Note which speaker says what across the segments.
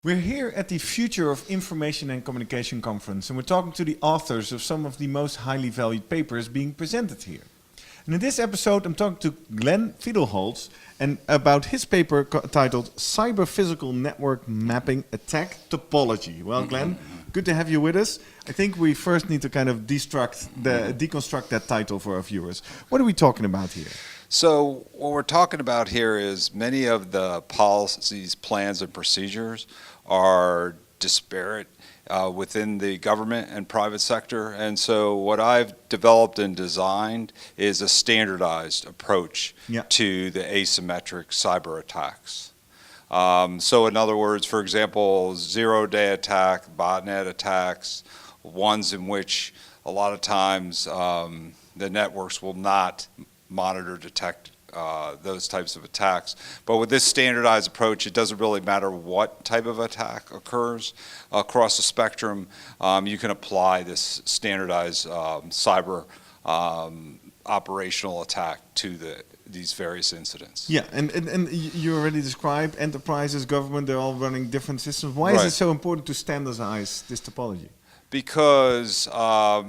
Speaker 1: We're here at the Future of Information and Communication conference, and we're talking to the authors of some of the most highly valued papers being presented here. And in this episode, I'm talking to Glenn Fiedelholz and about his paper titled Cyber-Physical Network Mapping Attack Topology. Well, Glenn, good to have you with us. I think we first need to kind of deconstruct that title for our viewers. What are we talking about here?
Speaker 2: So what we're talking about here is many of the policies, plans, and procedures are disparate within the government and private sector. And so what I've developed and designed is a standardized approach to the asymmetric cyber attacks. So in other words, for example, zero-day attack, botnet attacks, ones in which a lot of times the networks will not monitor, detect those types of attacks. But with this standardized approach, it doesn't really matter what type of attack occurs across the spectrum. You can apply this standardized cyber operational attack to these various incidents.
Speaker 1: Yeah, and you already described enterprises, government, they're all running different systems. Why is it so important to standardize this topology?
Speaker 2: Because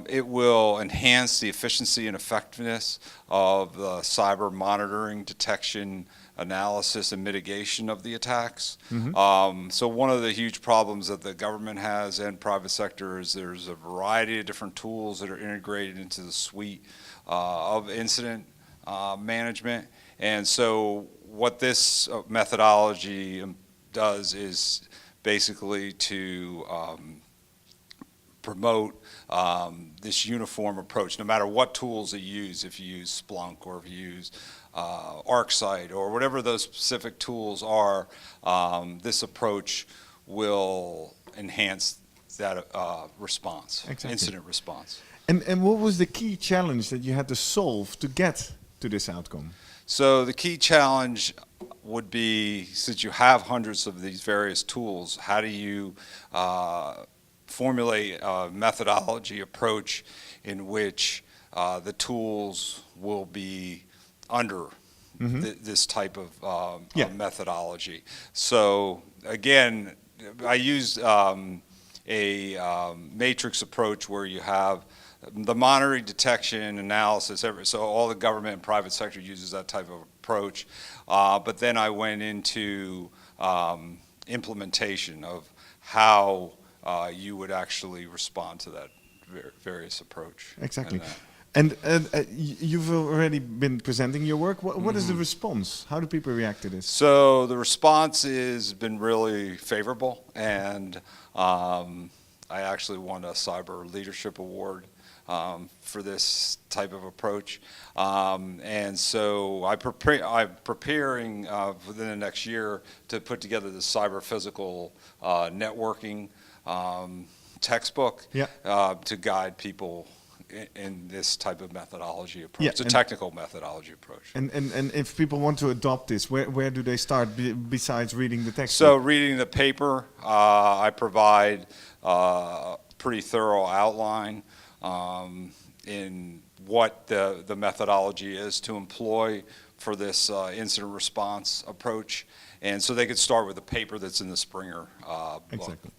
Speaker 2: it will enhance the efficiency and effectiveness of the cyber monitoring, detection, analysis, and mitigation of the attacks. So one of the huge problems that the government has and private sector is there's a variety of different tools that are integrated into the suite of incident management. And so what this methodology does is basically to promote this uniform approach, no matter what tools you use, if you use Splunk or if you use ArcSight or whatever those specific tools are, this approach will enhance that response, incident response.
Speaker 1: And what was the key challenge that you had to solve to get to this outcome?
Speaker 2: So the key challenge would be, since you have hundreds of these various tools, how do you formulate a methodology approach in which the tools will be under this type of methodology. So again, I used a matrix approach where you have the monitoring, detection, analysis, so all the government and private sector uses that type of approach. But then I went into implementation of how you would actually respond to that various approach.
Speaker 1: Exactly. And you've already been presenting your work. What is the response? How do people react to this?
Speaker 2: So the response has been really favorable, and I actually won a Cyber Leadership Award for this type of approach. And so I'm preparing within the next year to put together the Cyber-Physical Networking textbook to guide people in this type of methodology approach. It's a technical methodology approach.
Speaker 1: And if people want to adopt this, where do they start besides reading the text?
Speaker 2: So reading the paper, I provide a pretty thorough outline in what the methodology is to employ for this incident response approach. And so they could start with the paper that's in the Springer book.
Speaker 1: Exactly.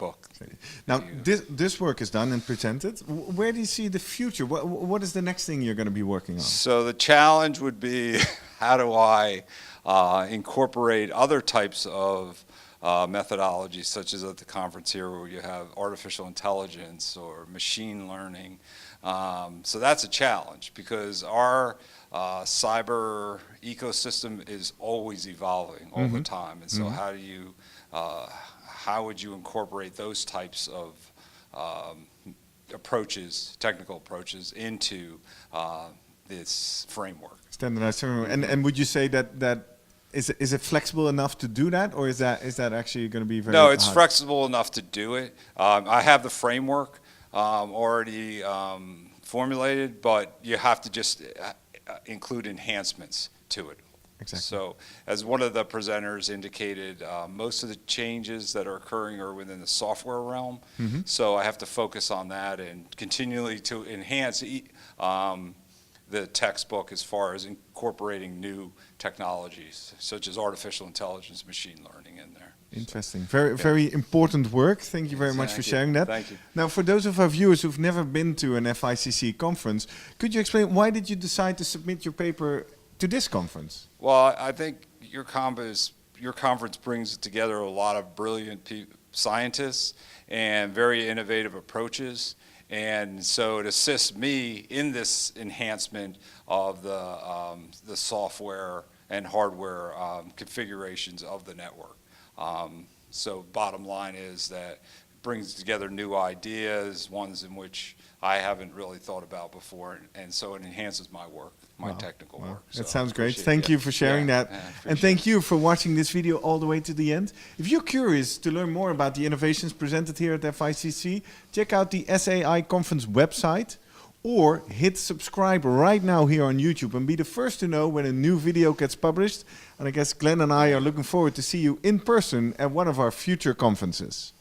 Speaker 1: Now, this work is done and presented. Where do you see the future? What is the next thing you're going to be working on?
Speaker 2: So the challenge would be, how do I incorporate other types of methodologies, such as at the conference here where you have artificial intelligence or machine learning. So that's a challenge because our cyber ecosystem is always evolving all the time. And so how would you incorporate those types of approaches, technical approaches, into this framework?
Speaker 1: Standardized framework. And would you say that is it flexible enough to do that, or is that actually going to be very
Speaker 2: No, it's
Speaker 1: hard?
Speaker 2: flexible enough to do it. I have the framework already formulated, but you have to just include enhancements to it.
Speaker 1: Exactly.
Speaker 2: So as one of the presenters indicated, most of the changes that are occurring are within the software realm. So I have to focus on that and continually to enhance the textbook as far as incorporating new technologies, such as artificial intelligence, machine learning in there.
Speaker 1: Interesting. Very important work. Thank you very much for sharing that.
Speaker 2: Thank you.
Speaker 1: Now, for those of our viewers who've never been to an FICC conference, could you explain why did you decide to submit your paper to this conference?
Speaker 2: Well, I think your conference brings together a lot of brilliant scientists and very innovative approaches. And so it assists me in this enhancement of the software and hardware configurations of the network. So bottom line is that it brings together new ideas, ones in which I haven't really thought about before, and so it enhances my work, my technical work. So
Speaker 1: that sounds great. Thank you for sharing that. And thank you for watching this video all the way to the end. If you're curious to learn more about the innovations presented here at FICC, check out the SAI conference website or hit subscribe right now here on YouTube and be the first to know when a new video gets published. And I guess Glenn and I are looking forward to see you in person at one of our future conferences.